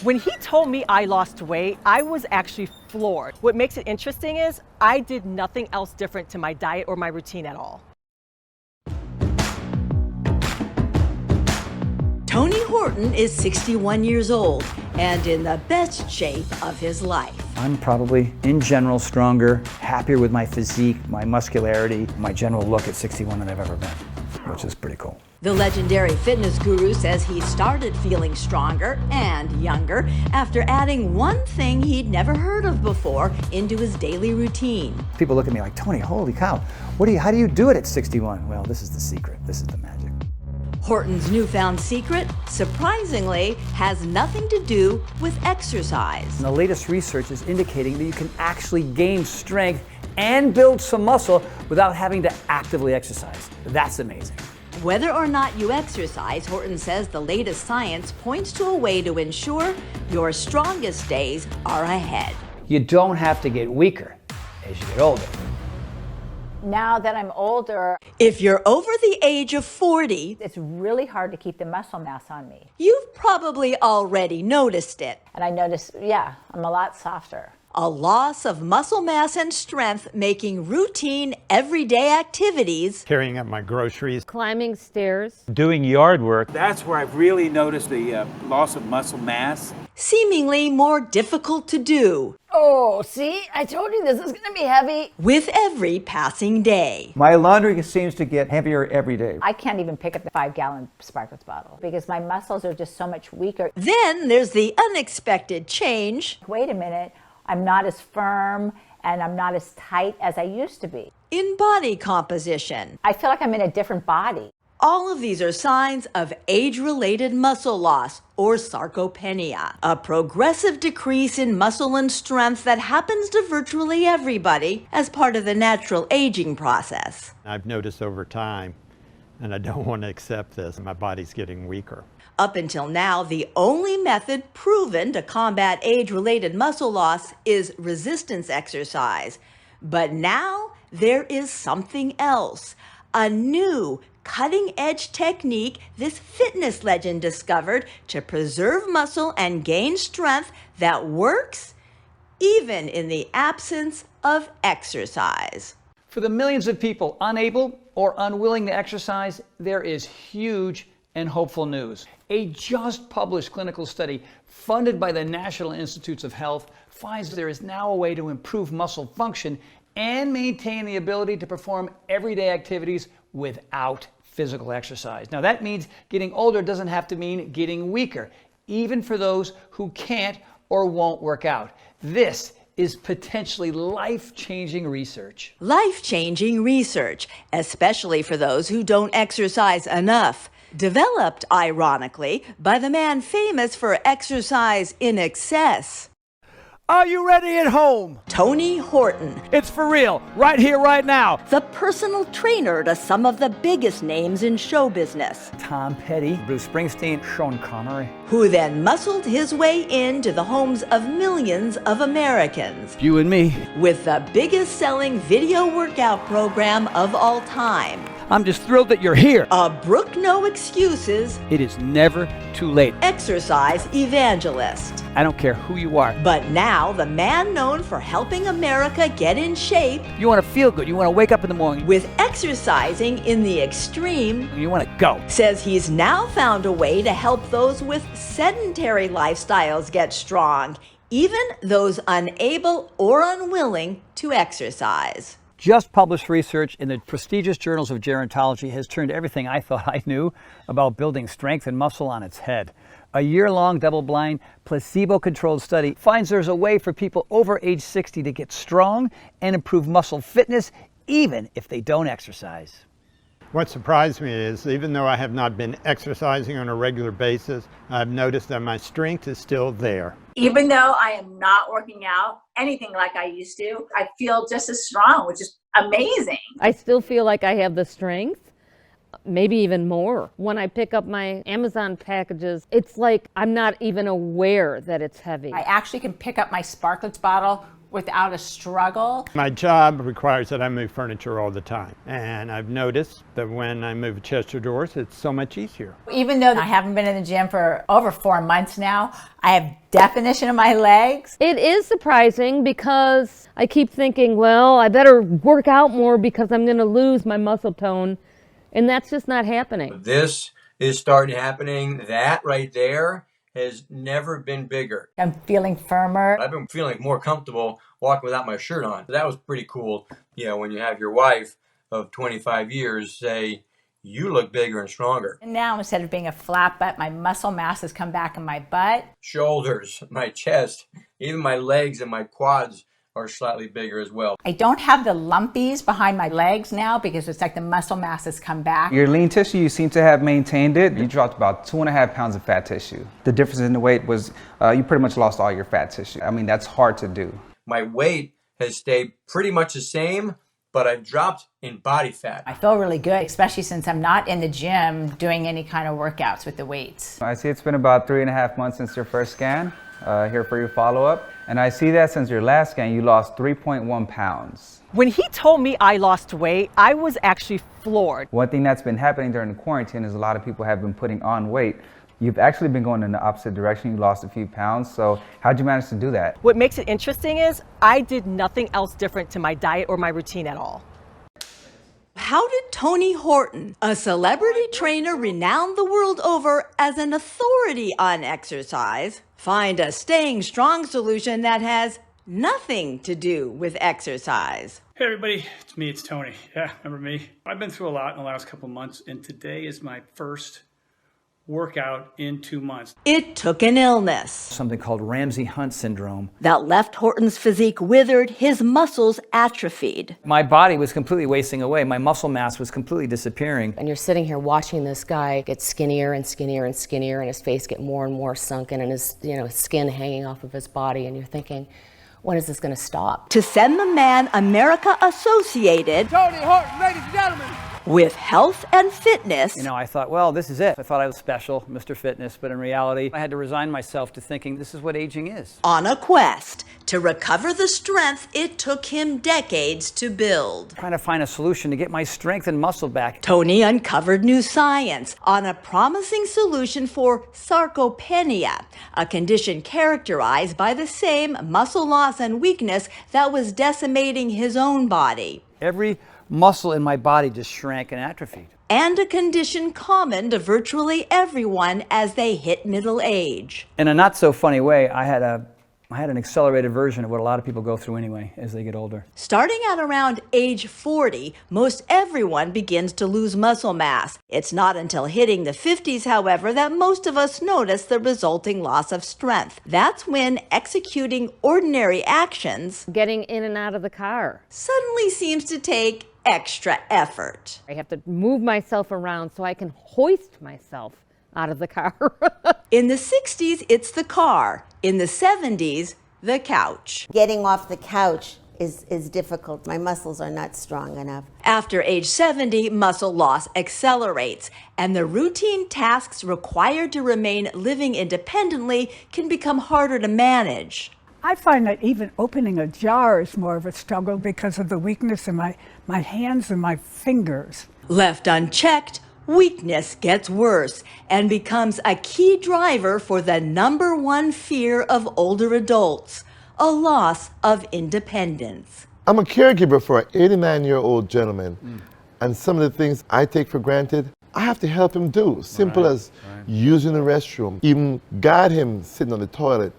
When he told me I lost weight, I was actually floored. What makes it interesting is I did nothing else different to my diet or my routine at all. Tony Horton is 61 years old and in the best shape of his life. I'm probably, in general, stronger, happier with my physique, my muscularity, my general look at 61 than I've ever been, which is pretty cool. The legendary fitness guru says he started feeling stronger and younger after adding one thing he'd never heard of before into his daily routine. People look at me like, Tony, holy cow, how do you do it at 61? Well, this is the secret. This is the magic. Horton's newfound secret, surprisingly, has nothing to do with exercise. And the latest research is indicating that you can actually gain strength and build some muscle without having to actively exercise. That's amazing. Whether or not you exercise, Horton says the latest science points to a way to ensure your strongest days are ahead. You don't have to get weaker as you get older. Now that I'm older, If you're over the age of 40, it's really hard to keep the muscle mass on me. you've probably already noticed it. And I notice, I'm a lot softer. A loss of muscle mass and strength making routine everyday activities Carrying up my groceries, climbing stairs, doing yard work. That's where I've really noticed the loss of muscle mass. seemingly more difficult to do Oh, see, I told you this is going to be heavy. with every passing day. My laundry seems to get heavier every day. I can't even pick up the 5-gallon Sparkletts bottle because my muscles are just so much weaker. Then there's the unexpected change Wait a minute, I'm not as firm and I'm not as tight as I used to be. in body composition. I feel like I'm in a different body. All of these are signs of age-related muscle loss, or sarcopenia, a progressive decrease in muscle and strength that happens to virtually everybody as part of the natural aging process. I've noticed over time, and I don't want to accept this, my body's getting weaker. Up until now, the only method proven to combat age-related muscle loss is resistance exercise. But now there is something else, a new cutting-edge technique this fitness legend discovered to preserve muscle and gain strength that works even in the absence of exercise. For the millions of people unable or unwilling to exercise, there is huge and hopeful news. A just published clinical study funded by the National Institutes of Health finds there is now a way to improve muscle function and maintain the ability to perform everyday activities without physical exercise. Now that means getting older doesn't have to mean getting weaker, even for those who can't or won't work out. This is potentially life-changing research. Life-changing research, especially for those who don't exercise enough. Developed, ironically, by the man famous for exercise in excess, Are you ready at home? Tony Horton, It's for real, right here, right now. the personal trainer to some of the biggest names in show business, Tom Petty, Bruce Springsteen, Sean Connery. who then muscled his way into the homes of millions of Americans You and me. with the biggest selling video workout program of all time, I'm just thrilled that you're here. a Brook No Excuses It is never too late. exercise evangelist. I don't care who you are. But now, the man known for helping America get in shape You want to feel good. You want to wake up in the morning. with exercising in the extreme You want to go. says he's now found a way to help those with sedentary lifestyles get strong, even those unable or unwilling to exercise. Just published research in the prestigious journals of gerontology has turned everything I thought I knew about building strength and muscle on its head. A year-long double-blind, placebo-controlled study finds there's a way for people over age 60 to get strong and improve muscle fitness even if they don't exercise. What surprised me is, even though I have not been exercising on a regular basis, I've noticed that my strength is still there. Even though I am not working out anything like I used to, I feel just as strong, which is amazing. I still feel like I have the strength, maybe even more. When I pick up my Amazon packages, it's like I'm not even aware that it's heavy. I actually can pick up my Sparkletts bottle without a struggle. My job requires that I move furniture all the time. And I've noticed that when I move chest of drawers, it's so much easier. Even though I haven't been in the gym for over 4 months now, I have definition in my legs. It is surprising because I keep thinking, well, I better work out more because I'm going to lose my muscle tone. And that's just not happening. This is starting happening. That right there has never been bigger. I'm feeling firmer. I've been feeling more comfortable walking without my shirt on. That was pretty cool. You know, when you have your wife of 25 years say, you look bigger and stronger. And now instead of being a flat butt, my muscle mass has come back in my butt. Shoulders, my chest, even my legs and my quads are slightly bigger as well. I don't have the lumpies behind my legs now because it's like the muscle mass has come back. Your lean tissue, you seem to have maintained it. You dropped about 2.5 pounds of fat tissue. The difference in the weight was you pretty much lost all your fat tissue. I mean, that's hard to do. My weight has stayed pretty much the same, but I've dropped in body fat. I feel really good, especially since I'm not in the gym doing any kind of workouts with the weights. I see it's been about 3.5 months since your first scan. Here for your follow-up. And I see that since your last scan, you lost 3.1 pounds. When he told me I lost weight, I was actually floored. One thing that's been happening during the quarantine is a lot of people have been putting on weight. You've actually been going in the opposite direction. You lost a few pounds. So how'd you manage to do that? What makes it interesting is I did nothing else different to my diet or my routine at all. How did Tony Horton, a celebrity trainer renowned the world over as an authority on exercise, find a staying strong solution that has nothing to do with exercise? Hey everybody, it's me, it's Tony. Yeah, remember me? I've been through a lot in the last couple months, and today is my first workout in 2 months. It took an illness. Something called Ramsay-Hunt syndrome. That left Horton's physique withered, his muscles atrophied. My body was completely wasting away. My muscle mass was completely disappearing. And you're sitting here watching this guy get skinnier and skinnier and skinnier, and his face get more and more sunken, and his skin hanging off of his body, and you're thinking, when is this going to stop? To send the man America associated, Tony Horton, ladies and gentlemen, with health and fitness. I thought, well, this is it. I thought I was special, Mr. Fitness, but in reality, I had to resign myself to thinking this is what aging is. On a quest to recover the strength it took him decades to build. Trying to find a solution to get my strength and muscle back. Tony uncovered new science on a promising solution for sarcopenia, a condition characterized by the same muscle loss and weakness that was decimating his own body. Every muscle in my body just shrank and atrophied. And a condition common to virtually everyone as they hit middle age. In a not so funny way, I had an accelerated version of what a lot of people go through anyway as they get older. Starting at around age 40, most everyone begins to lose muscle mass. It's not until hitting the 50s, however, that most of us notice the resulting loss of strength. That's when executing ordinary actions, Getting in and out of the car. suddenly seems to take extra effort. I have to move myself around so I can hoist myself out of the car. In the 60s, it's the car. In the 70s, the couch. Getting off the couch is difficult. My muscles are not strong enough. After age 70, muscle loss accelerates, and the routine tasks required to remain living independently can become harder to manage. I find that even opening a jar is more of a struggle because of the weakness in my hands and my fingers. Left unchecked, weakness gets worse and becomes a key driver for the #1 fear of older adults, a loss of independence. I'm a caregiver for an 89-year-old gentleman, and some of the things I take for granted, I have to help him do. Simple as using the restroom, even guide him sitting on the toilet,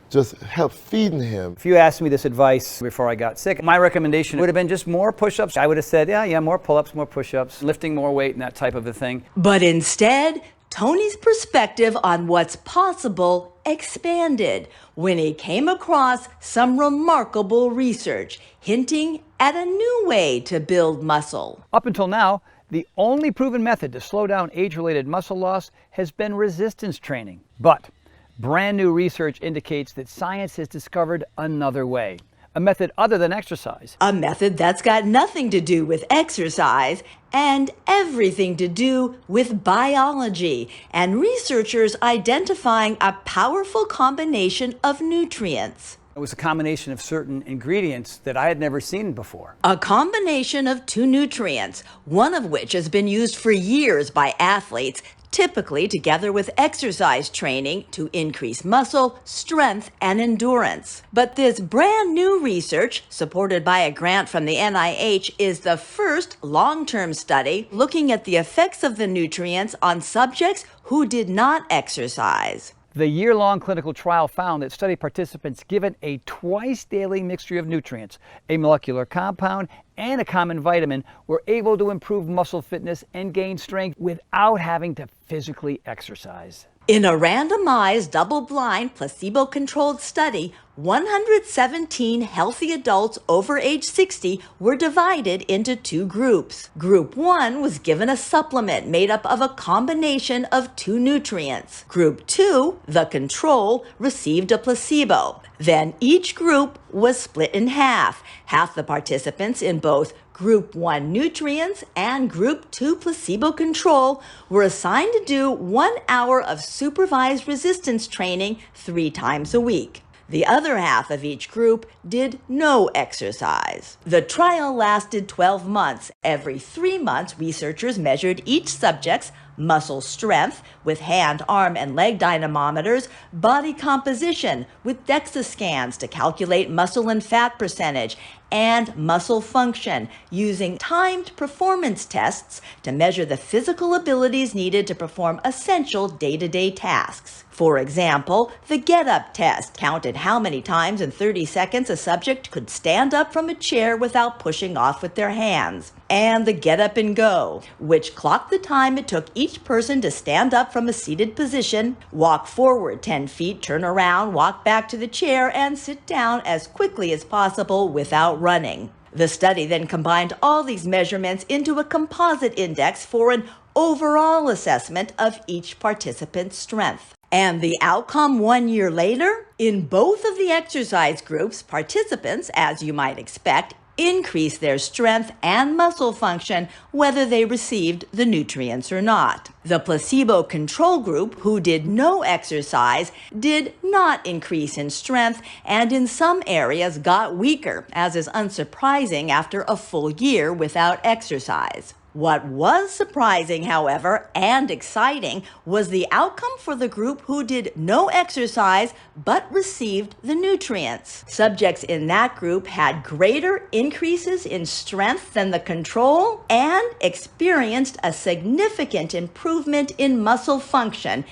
just help feeding him. If you asked me this advice before I got sick, my recommendation would have been just more push-ups. I would have said, yeah, more pull-ups, more push-ups, lifting more weight and that type of a thing. But instead, Tony's perspective on what's possible expanded when he came across some remarkable research hinting at a new way to build muscle. Up until now, the only proven method to slow down age-related muscle loss has been resistance training. But brand new research indicates that science has discovered another way, a method other than exercise. A method that's got nothing to do with exercise and everything to do with biology, and researchers identifying a powerful combination of nutrients. It was a combination of certain ingredients that I had never seen before. A combination of two nutrients, one of which has been used for years by athletes, typically together with exercise training to increase muscle, strength, and endurance. But this brand new research, supported by a grant from the NIH, is the first long-term study looking at the effects of the nutrients on subjects who did not exercise. The year-long clinical trial found that study participants given a twice-daily mixture of nutrients, a molecular compound, and a common vitamin were able to improve muscle fitness and gain strength without having to physically exercise. In a randomized, double-blind, placebo-controlled study, 117 healthy adults over age 60 were divided into two groups. Group 1 was given a supplement made up of a combination of two nutrients. Group 2, the control, received a placebo. Then each group was split in half. Half the participants in both Group 1 nutrients and Group 2 placebo control were assigned to do 1 hour of supervised resistance training 3 times a week. The other half of each group did no exercise. The trial lasted 12 months. Every 3 months, researchers measured each subject's muscle strength with hand, arm, and leg dynamometers, body composition with DEXA scans to calculate muscle and fat percentage, and muscle function using timed performance tests to measure the physical abilities needed to perform essential day-to-day tasks. For example, the get-up test counted how many times in 30 seconds a subject could stand up from a chair without pushing off with their hands. And the get up and go, which clocked the time it took each person to stand up from a seated position, walk forward 10 feet, turn around, walk back to the chair, and sit down as quickly as possible without running. The study then combined all these measurements into a composite index for an overall assessment of each participant's strength. And the outcome 1 year later? In both of the exercise groups, participants, as you might expect, increased their strength and muscle function whether they received the nutrients or not. The placebo control group, who did no exercise, did not increase in strength and in some areas got weaker, as is unsurprising after a full year without exercise. What was surprising, however, and exciting was the outcome for the group who did no exercise but received the nutrients. Subjects in that group had greater increases in strength than the control and experienced a significant improvement in muscle function,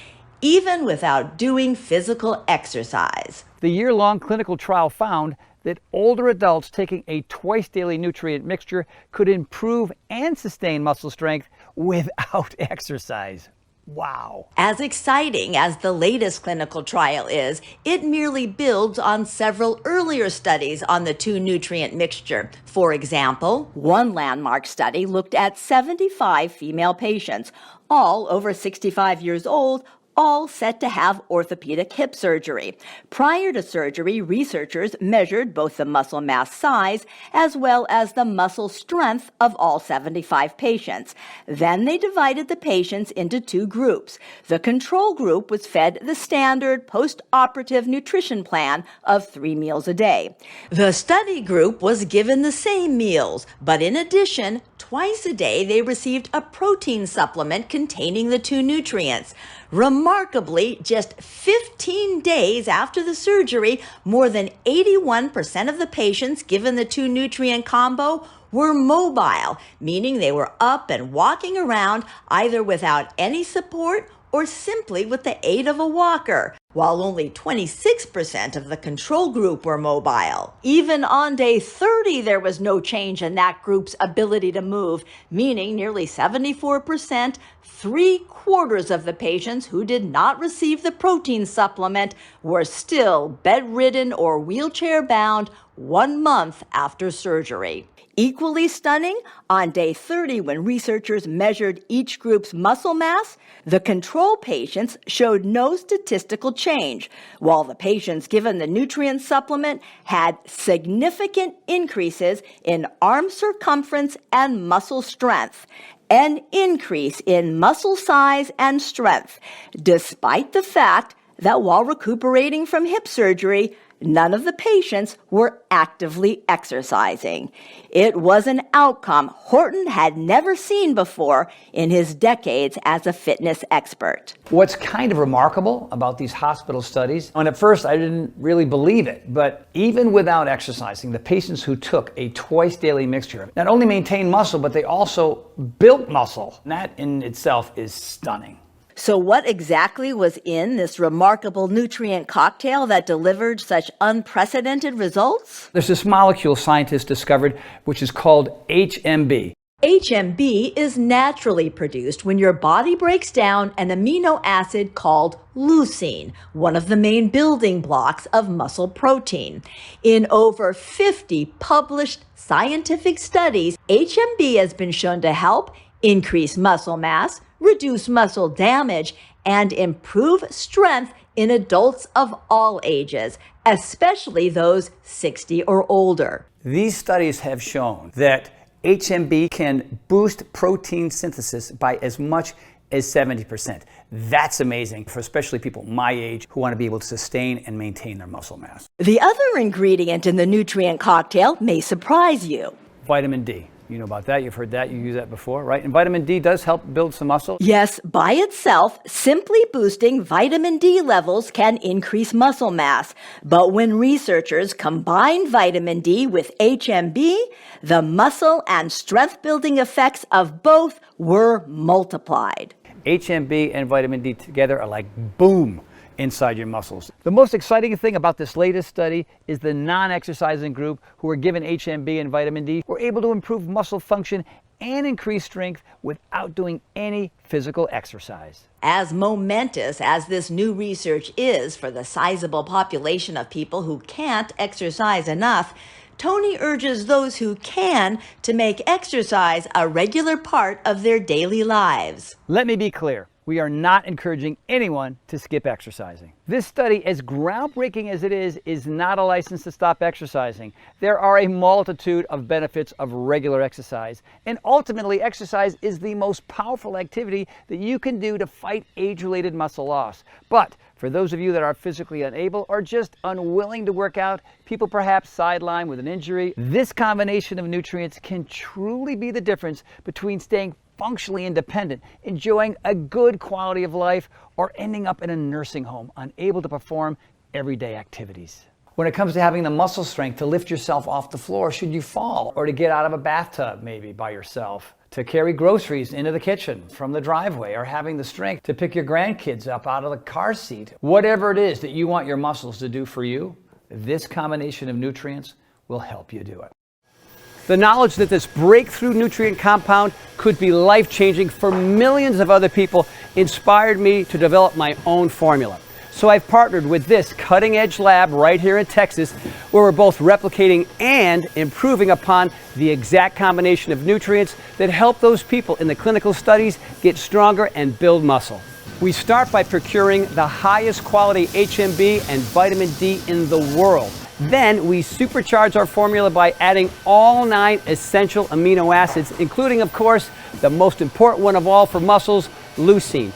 even without doing physical exercise. The year-long clinical trial found that older adults taking a twice-daily nutrient mixture could improve and sustain muscle strength without exercise. Wow. As exciting as the latest clinical trial is, it merely builds on several earlier studies on the two-nutrient mixture. For example, one landmark study looked at 75 female patients, all over 65 years old, all set to have orthopedic hip surgery. Prior to surgery, researchers measured both the muscle mass size as well as the muscle strength of all 75 patients. Then they divided the patients into two groups. The control group was fed the standard post-operative nutrition plan of 3 meals a day. The study group was given the same meals, but in addition, twice a day they received a protein supplement containing the two nutrients. Remarkably, just 15 days after the surgery, more than 81% of the patients given the two-nutrient combo were mobile, meaning they were up and walking around either without any support or simply with the aid of a walker, while only 26% of the control group were mobile. Even on day 30, there was no change in that group's ability to move, meaning nearly 74%, 3/4 of the patients who did not receive the protein supplement were still bedridden or wheelchair-bound 1 month after surgery. Equally stunning, on day 30, when researchers measured each group's muscle mass, the control patients showed no statistical change, while the patients given the nutrient supplement had significant increases in arm circumference and muscle strength, an increase in muscle size and strength, despite the fact that while recuperating from hip surgery, none of the patients were actively exercising. It was an outcome Horton had never seen before in his decades as a fitness expert. What's kind of remarkable about these hospital studies, and at first I didn't really believe it, but even without exercising, the patients who took a twice daily mixture not only maintained muscle, but they also built muscle. And that in itself is stunning. So what exactly was in this remarkable nutrient cocktail that delivered such unprecedented results? There's this molecule scientists discovered which is called HMB. HMB is naturally produced when your body breaks down an amino acid called leucine, one of the main building blocks of muscle protein. In over 50 published scientific studies, HMB has been shown to help increase muscle mass, reduce muscle damage, and improve strength in adults of all ages, especially those 60 or older. These studies have shown that HMB can boost protein synthesis by as much as 70%. That's amazing for especially people my age who want to be able to sustain and maintain their muscle mass. The other ingredient in the nutrient cocktail may surprise you. Vitamin D. You know about that, you've heard that, you use that before, right? And vitamin D does help build some muscle. Yes, by itself, simply boosting vitamin D levels can increase muscle mass. But when researchers combine vitamin D with HMB, the muscle and strength building effects of both were multiplied. HMB and vitamin D together are like boom inside your muscles. The most exciting thing about this latest study is the non-exercising group who were given HMB and vitamin D were able to improve muscle function and increase strength without doing any physical exercise. As momentous as this new research is for the sizable population of people who can't exercise enough, Tony urges those who can to make exercise a regular part of their daily lives. Let me be clear. We are not encouraging anyone to skip exercising. This study, as groundbreaking as it is not a license to stop exercising. There are a multitude of benefits of regular exercise, and ultimately exercise is the most powerful activity that you can do to fight age-related muscle loss. But for those of you that are physically unable or just unwilling to work out, people perhaps sidelined with an injury, this combination of nutrients can truly be the difference between staying functionally independent, enjoying a good quality of life, or ending up in a nursing home, unable to perform everyday activities. When it comes to having the muscle strength to lift yourself off the floor should you fall, or to get out of a bathtub maybe by yourself, to carry groceries into the kitchen from the driveway, or having the strength to pick your grandkids up out of the car seat, whatever it is that you want your muscles to do for you, this combination of nutrients will help you do it. The knowledge that this breakthrough nutrient compound could be life-changing for millions of other people inspired me to develop my own formula. So I've partnered with this cutting-edge lab right here in Texas, where we're both replicating and improving upon the exact combination of nutrients that help those people in the clinical studies get stronger and build muscle. We start by procuring the highest quality HMB and vitamin D in the world. Then we supercharge our formula by adding all 9 essential amino acids, including, of course, the most important one of all for muscles, leucine.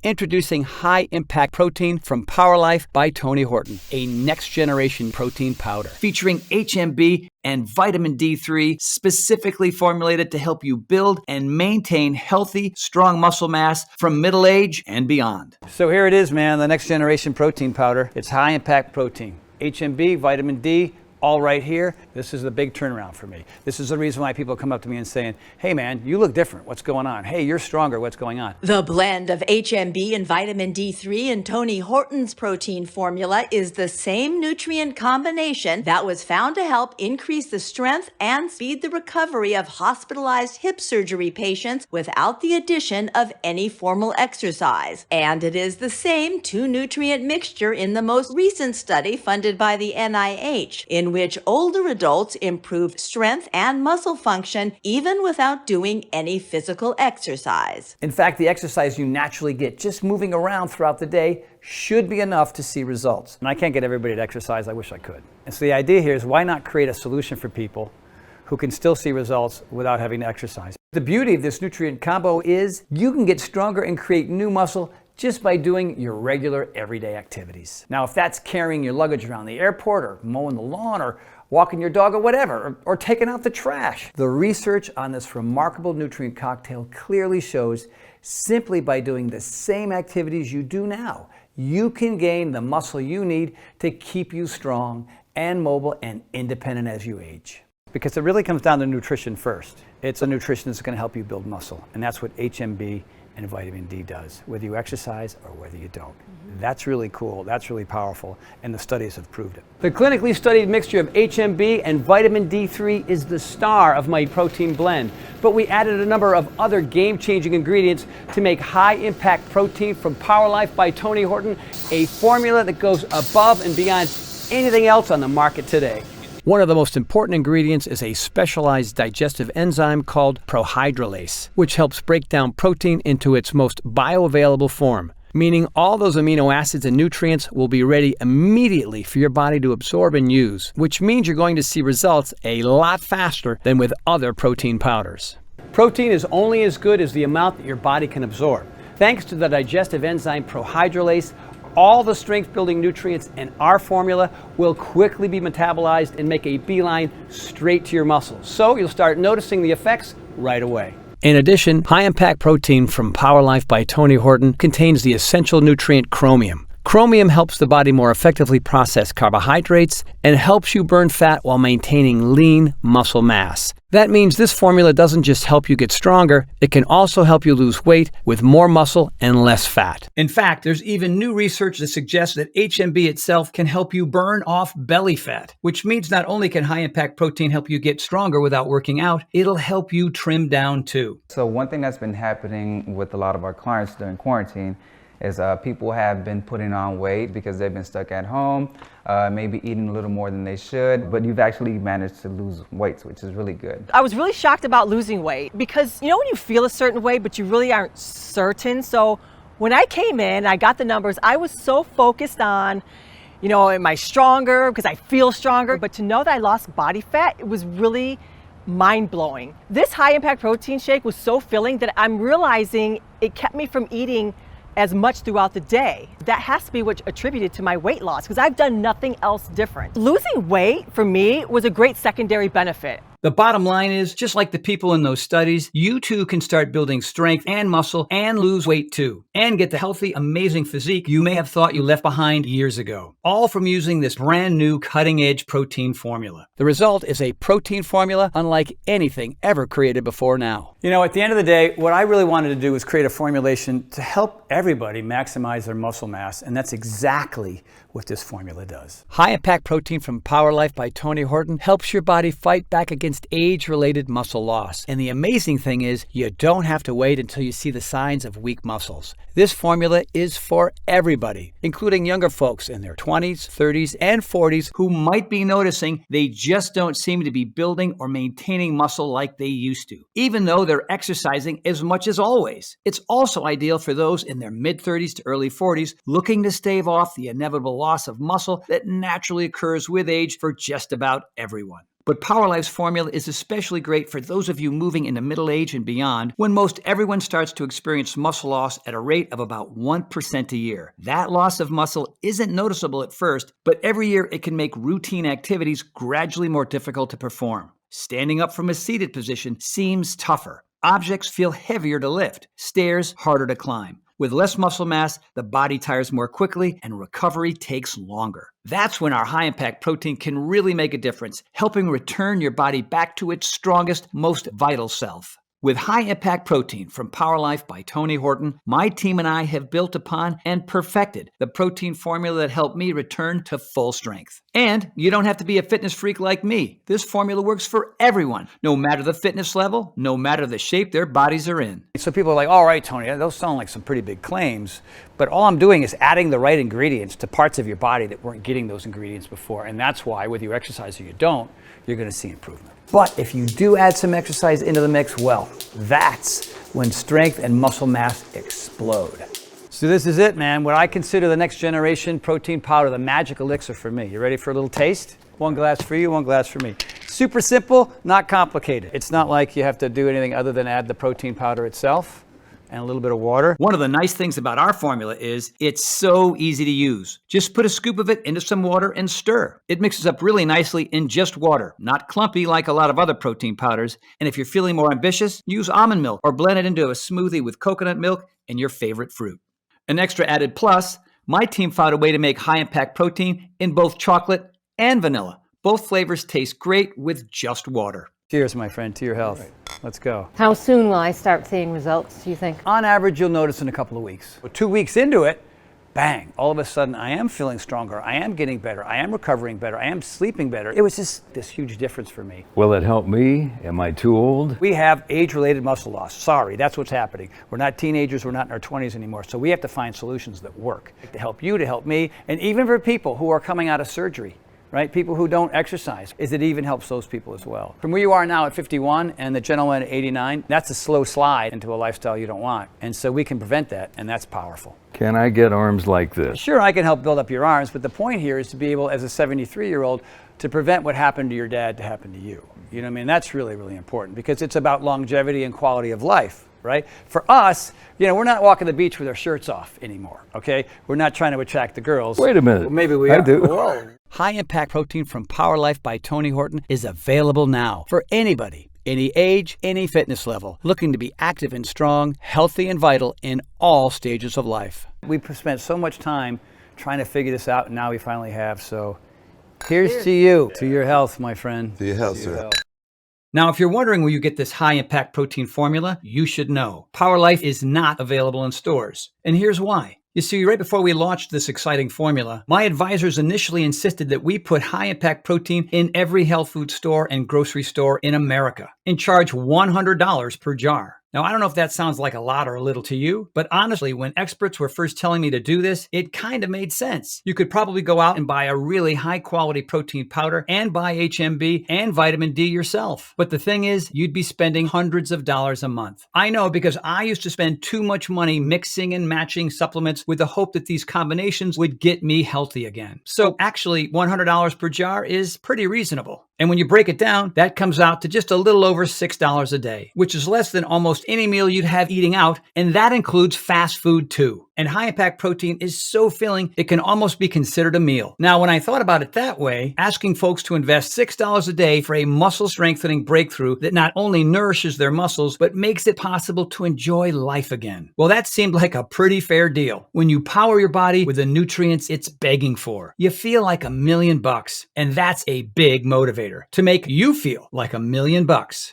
Introducing High Impact Protein from Power Life by Tony Horton, a next-generation protein powder featuring HMB and vitamin D3, specifically formulated to help you build and maintain healthy, strong muscle mass from middle age and beyond. So here it is, man, the next-generation protein powder. It's High Impact Protein. HMB, vitamin D, all right here. This is the big turnaround for me. This is the reason why people come up to me and saying, hey man, you look different. What's going on? Hey, you're stronger. What's going on? The blend of HMB and vitamin D3 in Tony Horton's protein formula is the same nutrient combination that was found to help increase the strength and speed the recovery of hospitalized hip surgery patients without the addition of any formal exercise. And it is the same 2-nutrient mixture in the most recent study funded by the NIH, in which older adults improved strength and muscle function even without doing any physical exercise. In fact, the exercise you naturally get just moving around throughout the day should be enough to see results. And I can't get everybody to exercise. I wish I could. And so the idea here is, why not create a solution for people who can still see results without having to exercise? The beauty of this nutrient combo is you can get stronger and create new muscle just by doing your regular everyday activities. Now, if that's carrying your luggage around the airport or mowing the lawn or walking your dog or whatever, or taking out the trash, the research on this remarkable nutrient cocktail clearly shows simply by doing the same activities you do now, you can gain the muscle you need to keep you strong and mobile and independent as you age. Because it really comes down to nutrition first. It's a nutrition that's going to help you build muscle, and that's what HMB and vitamin D does, whether you exercise or whether you don't. That's really cool, that's really powerful, and the studies have proved it. The clinically studied mixture of HMB and vitamin D3 is the star of my protein blend, but we added a number of other game-changing ingredients to make high-impact protein from Power Life by Tony Horton, a formula that goes above and beyond anything else on the market today. One of the most important ingredients is a specialized digestive enzyme called prohydrolase, which helps break down protein into its most bioavailable form, meaning all those amino acids and nutrients will be ready immediately for your body to absorb and use, which means you're going to see results a lot faster than with other protein powders. Protein is only as good as the amount that your body can absorb. Thanks to the digestive enzyme prohydrolase, all the strength-building nutrients in our formula will quickly be metabolized and make a beeline straight to your muscles. So you'll start noticing the effects right away. In addition, high-impact protein from Power Life by Tony Horton contains the essential nutrient chromium. Chromium helps the body more effectively process carbohydrates and helps you burn fat while maintaining lean muscle mass. That means this formula doesn't just help you get stronger, it can also help you lose weight with more muscle and less fat. In fact, there's even new research that suggests that HMB itself can help you burn off belly fat, which means not only can high-impact protein help you get stronger without working out, it'll help you trim down too. So one thing that's been happening with a lot of our clients during quarantine is people have been putting on weight because they've been stuck at home, maybe eating a little more than they should, but you've actually managed to lose weight, which is really good. I was really shocked about losing weight because, you know, when you feel a certain way, but you really aren't certain. So when I came in, I got the numbers, I was so focused on, you know, am I stronger because I feel stronger? But to know that I lost body fat, it was really mind-blowing. This high-impact protein shake was so filling that I'm realizing it kept me from eating as much throughout the day. That has to be what attributed to my weight loss because I've done nothing else different. Losing weight for me was a great secondary benefit. The bottom line is, just like the people in those studies, you too can start building strength and muscle and lose weight too, and get the healthy, amazing physique you may have thought you left behind years ago, all from using this brand new cutting-edge protein formula. The result is a protein formula unlike anything ever created before now. You know, at the end of the day, what I really wanted to do was create a formulation to help everybody maximize their muscle mass, and that's exactly what this formula does. High-impact protein from Power Life by Tony Horton helps your body fight back against age-related muscle loss. And the amazing thing is, you don't have to wait until you see the signs of weak muscles. This formula is for everybody, including younger folks in their 20s, 30s, and 40s who might be noticing they just don't seem to be building or maintaining muscle like they used to, even though they're exercising as much as always. It's also ideal for those in their mid-30s to early 40s looking to stave off the inevitable loss of muscle that naturally occurs with age for just about everyone. But Power Life's formula is especially great for those of you moving into middle age and beyond, when most everyone starts to experience muscle loss at a rate of about 1% a year. That loss of muscle isn't noticeable at first, but every year it can make routine activities gradually more difficult to perform. Standing up from a seated position seems tougher. Objects feel heavier to lift, stairs harder to climb. With less muscle mass, the body tires more quickly and recovery takes longer. That's when our high-impact protein can really make a difference, helping return your body back to its strongest, most vital self. With high-impact protein from Power Life by Tony Horton, my team and I have built upon and perfected the protein formula that helped me return to full strength. And you don't have to be a fitness freak like me. This formula works for everyone, no matter the fitness level, no matter the shape their bodies are in. So people are like, all right, Tony, those sound like some pretty big claims, but all I'm doing is adding the right ingredients to parts of your body that weren't getting those ingredients before. And that's why, whether you exercise or you don't, you're going to see improvement. But if you do add some exercise into the mix, well, that's when strength and muscle mass explode. So this is it, man. What I consider the next generation protein powder, the magic elixir for me. You ready for a little taste? One glass for you, one glass for me. Super simple, not complicated. It's not like you have to do anything other than add the protein powder itself. and a little bit of water. One of the nice things about our formula is it's so easy to use. Just put a scoop of it into some water and stir. It mixes up really nicely in just water, not clumpy like a lot of other protein powders. And if you're feeling more ambitious, use almond milk or blend it into a smoothie with coconut milk and your favorite fruit. An extra added plus, my team found a way to make high-impact protein in both chocolate and vanilla. Both flavors taste great with just water. Cheers, my friend, to your health. Let's go. How soon will I start seeing results, do you think? On average, you'll notice in a couple of weeks. 2 weeks into it, bang, all of a sudden I am feeling stronger, I am getting better, I am recovering better, I am sleeping better. It was just this huge difference for me. Will it help me? Am I too old? We have age-related muscle loss. Sorry, that's what's happening. We're not teenagers, we're not in our 20s anymore, so we have to find solutions that work to help you, to help me, and even for people who are coming out of surgery. Right? People who don't exercise, it even helps those people as well. From where you are now at 51 and the gentleman at 89, that's a slow slide into a lifestyle you don't want. And so we can prevent that, and that's powerful. Can I get arms like this? Sure, I can help build up your arms, but the point here is to be able, as a 73-year-old, to prevent what happened to your dad to happen to you. You know what I mean? That's really, really important because it's about longevity and quality of life. Right? For us, you know, we're not walking the beach with our shirts off anymore, okay? We're not trying to attract the girls. Wait a minute. Well, maybe we I are. do. Whoa. High Impact Protein from Power Life by Tony Horton is available now for anybody, any age, any fitness level, looking to be active and strong, healthy and vital in all stages of life. We've spent so much time trying to figure this out, and now we finally have. So here's to you, to your health, my friend. To your health, sir. Now, if you're wondering where you get this high-impact protein formula, you should know. Power Life is not available in stores. And here's why. You see, right before we launched this exciting formula, my advisors initially insisted that we put high-impact protein in every health food store and grocery store in America and charge $100 per jar. Now, I don't know if that sounds like a lot or a little to you, but honestly, when experts were first telling me to do this, it kind of made sense. You could probably go out and buy a really high-quality protein powder and buy HMB and vitamin D yourself. But the thing is, you'd be spending hundreds of dollars a month. I know because I used to spend too much money mixing and matching supplements with the hope that these combinations would get me healthy again. So actually, $100 per jar is pretty reasonable. And when you break it down, that comes out to just a little over $6 a day, which is less than almost any meal you'd have eating out, and that includes fast food too. And high-impact protein is so filling, it can almost be considered a meal. Now, when I thought about it that way, asking folks to invest $6 a day for a muscle-strengthening breakthrough that not only nourishes their muscles, but makes it possible to enjoy life again. Well, that seemed like a pretty fair deal. When you power your body with the nutrients it's begging for, you feel like $1 million, and that's a big motivator to make you feel like $1 million.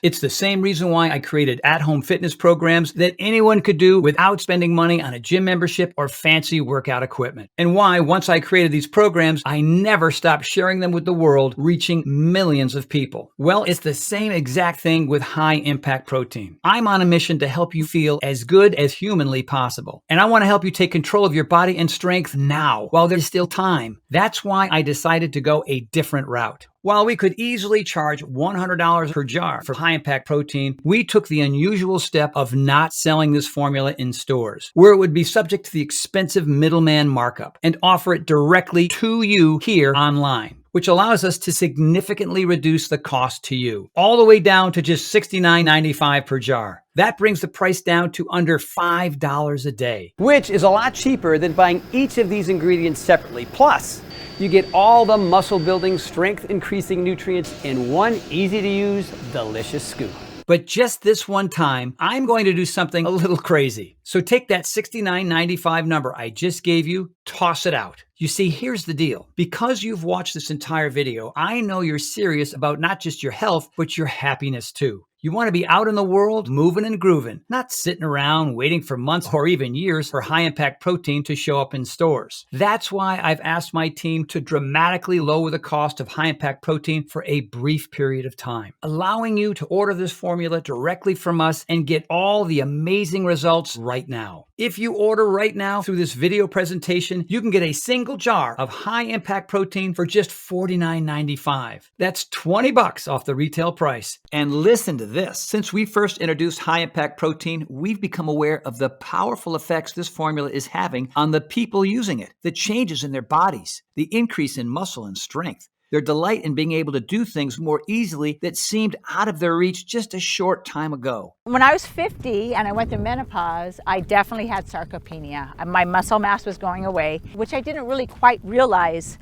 It's the same reason why I created at-home fitness programs that anyone could do without spending money on a gym membership or fancy workout equipment. And why, once I created these programs, I never stopped sharing them with the world, reaching millions of people. Well, it's the same exact thing with high-impact protein. I'm on a mission to help you feel as good as humanly possible. And I want to help you take control of your body and strength now, while there's still time. That's why I decided to go a different route. While we could easily charge $100 per jar for high-impact protein, we took the unusual step of not selling this formula in stores, where it would be subject to the expensive middleman markup, and offer it directly to you here online, which allows us to significantly reduce the cost to you, all the way down to just $69.95 per jar. That brings the price down to under $5 a day, which is a lot cheaper than buying each of these ingredients separately. Plus, you get all the muscle building, strength increasing nutrients in one easy to use, delicious scoop. But just this one time, I'm going to do something a little crazy. So take that $69.95 number I just gave you, toss it out. You see, here's the deal. Because you've watched this entire video, I know you're serious about not just your health, but your happiness too. You want to be out in the world, moving and grooving, not sitting around waiting for months or even years for high-impact protein to show up in stores. That's why I've asked my team to dramatically lower the cost of high-impact protein for a brief period of time, allowing you to order this formula directly from us and get all the amazing results right now. If you order right now through this video presentation, you can get a single jar of high-impact protein for just $49.95. That's $20 off the retail price. And listen to this. Since we first introduced high-impact protein, we've become aware of the powerful effects this formula is having on the people using it, the changes in their bodies, the increase in muscle and strength. their delight in being able to do things more easily that seemed out of their reach just a short time ago. When I was 50 and I went through menopause, I definitely had sarcopenia. My muscle mass was going away, which I didn't really quite realize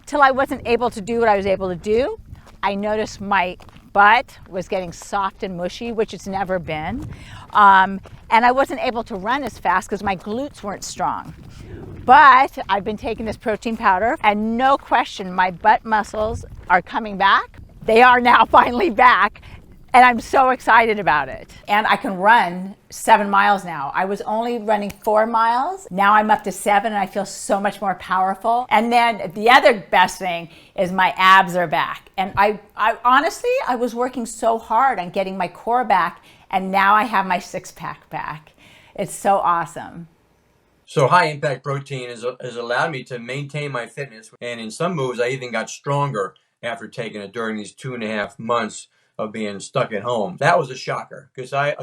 till I wasn't able to do what I was able to do. I noticed my butt was getting soft and mushy, which it's never been. And I wasn't able to run as fast because my glutes weren't strong. But I've been taking this protein powder, and no question, my butt muscles are coming back. They are now finally back, and I'm so excited about it. And I can run 7 miles now. I was only running 4 miles. Now I'm up to 7, and I feel so much more powerful. And then the other best thing is my abs are back. And I honestly, I was working so hard on getting my core back, and now I have my six-pack back. It's so awesome. So high impact protein has allowed me to maintain my fitness, and in some moves I even got stronger after taking it during these 2.5 months of being stuck at home. That was a shocker, because I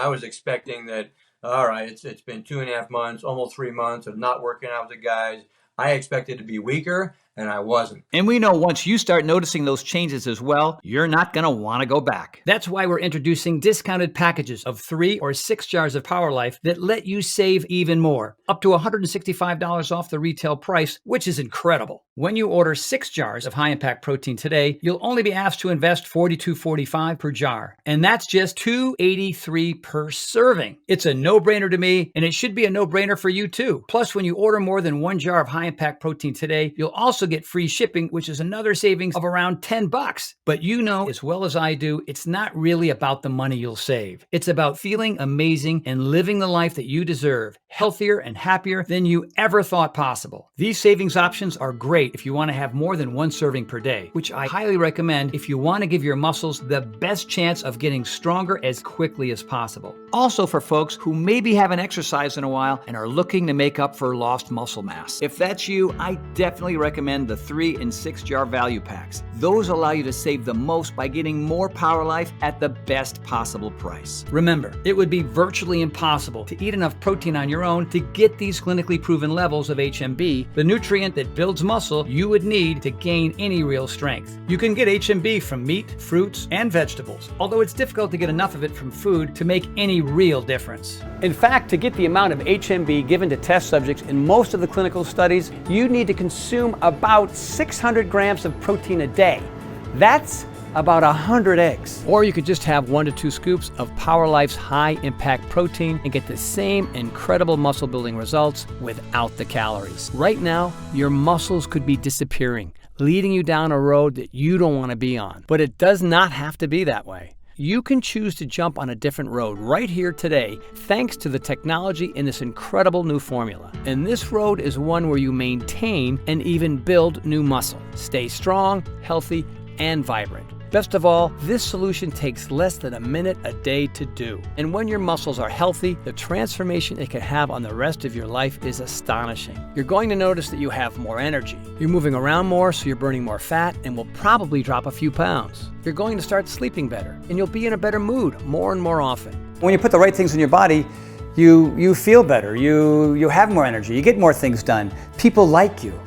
was expecting that, all right, it's been 2.5 months, almost 3 months of not working out with the guys. I expected to be weaker, and I wasn't. And we know once you start noticing those changes as well, you're not going to want to go back. That's why we're introducing discounted packages of 3 or 6 jars of Power Life that let you save even more, up to $165 off the retail price, which is incredible. When you order 6 jars of high impact protein today, you'll only be asked to invest $42.45 per jar, and that's just $2.83 per serving. It's a no-brainer to me, and it should be a no-brainer for you too. Plus, when you order more than 1 jar of high impact protein today, you'll also get free shipping, which is another savings of around $10. But you know as well as I do, it's not really about the money you'll save. It's about feeling amazing and living the life that you deserve, healthier and happier than you ever thought possible. These savings options are great if you want to have more than 1 serving per day, which I highly recommend if you want to give your muscles the best chance of getting stronger as quickly as possible. Also for folks who maybe haven't exercised in a while and are looking to make up for lost muscle mass. If that's you, I definitely recommend the 3 and 6 jar value packs. Those allow you to save the most by getting more Power Life at the best possible price. Remember, it would be virtually impossible to eat enough protein on your own to get these clinically proven levels of HMB, the nutrient that builds muscle you would need to gain any real strength. You can get HMB from meat, fruits, and vegetables, although it's difficult to get enough of it from food to make any real difference. In fact, to get the amount of HMB given to test subjects in most of the clinical studies, you need to consume about 600 grams of protein a day. That's about 100 eggs. Or you could just have 1 to 2 scoops of Power Life's high impact protein and get the same incredible muscle building results without the calories. Right now, your muscles could be disappearing, leading you down a road that you don't want to be on. But it does not have to be that way. You can choose to jump on a different road right here today, thanks to the technology in this incredible new formula. And this road is one where you maintain and even build new muscle. Stay strong, healthy, and vibrant. Best of all, this solution takes less than a minute a day to do. And when your muscles are healthy, the transformation it can have on the rest of your life is astonishing. You're going to notice that you have more energy. You're moving around more, so you're burning more fat and will probably drop a few pounds. You're going to start sleeping better, and you'll be in a better mood more and more often. When you put the right things in your body, you feel better, you have more energy, you get more things done. People like you.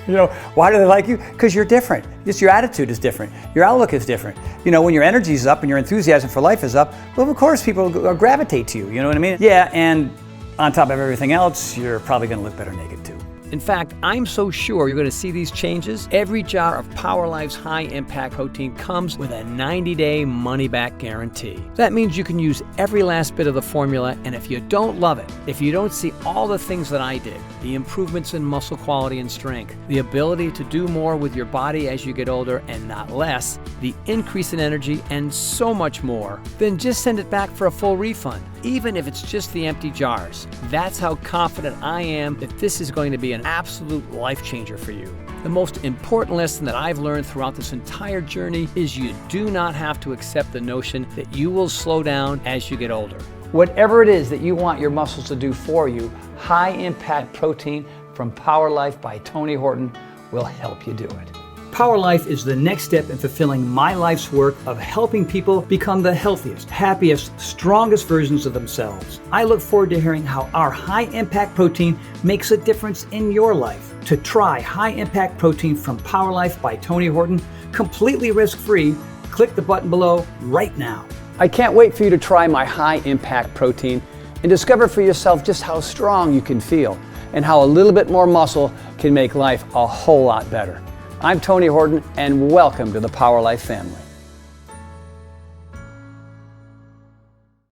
You know, why do they like you? Because you're different. Just your attitude is different. Your outlook is different. You know, when your energy is up and your enthusiasm for life is up, well, of course, people gravitate to you. You know what I mean? Yeah, and on top of everything else, you're probably going to look better naked too. In fact, I'm so sure you're going to see these changes. Every jar of Power Life's high impact protein comes with a 90-day money-back guarantee. That means you can use every last bit of the formula, and if you don't love it, if you don't see all the things that I did, the improvements in muscle quality and strength, the ability to do more with your body as you get older and not less, the increase in energy, and so much more, then just send it back for a full refund, even if it's just the empty jars. That's how confident I am that this is going to be an absolute life changer for you. The most important lesson that I've learned throughout this entire journey is you do not have to accept the notion that you will slow down as you get older. Whatever it is that you want your muscles to do for you, high impact protein from Power Life by Tony Horton will help you do it. Power Life is the next step in fulfilling my life's work of helping people become the healthiest, happiest, strongest versions of themselves. I look forward to hearing how our high impact protein makes a difference in your life. To try high impact protein from Power Life by Tony Horton, completely risk-free, click the button below right now. I can't wait for you to try my high impact protein and discover for yourself just how strong you can feel and how a little bit more muscle can make life a whole lot better. I'm Tony Horton, and welcome to the Power Life family.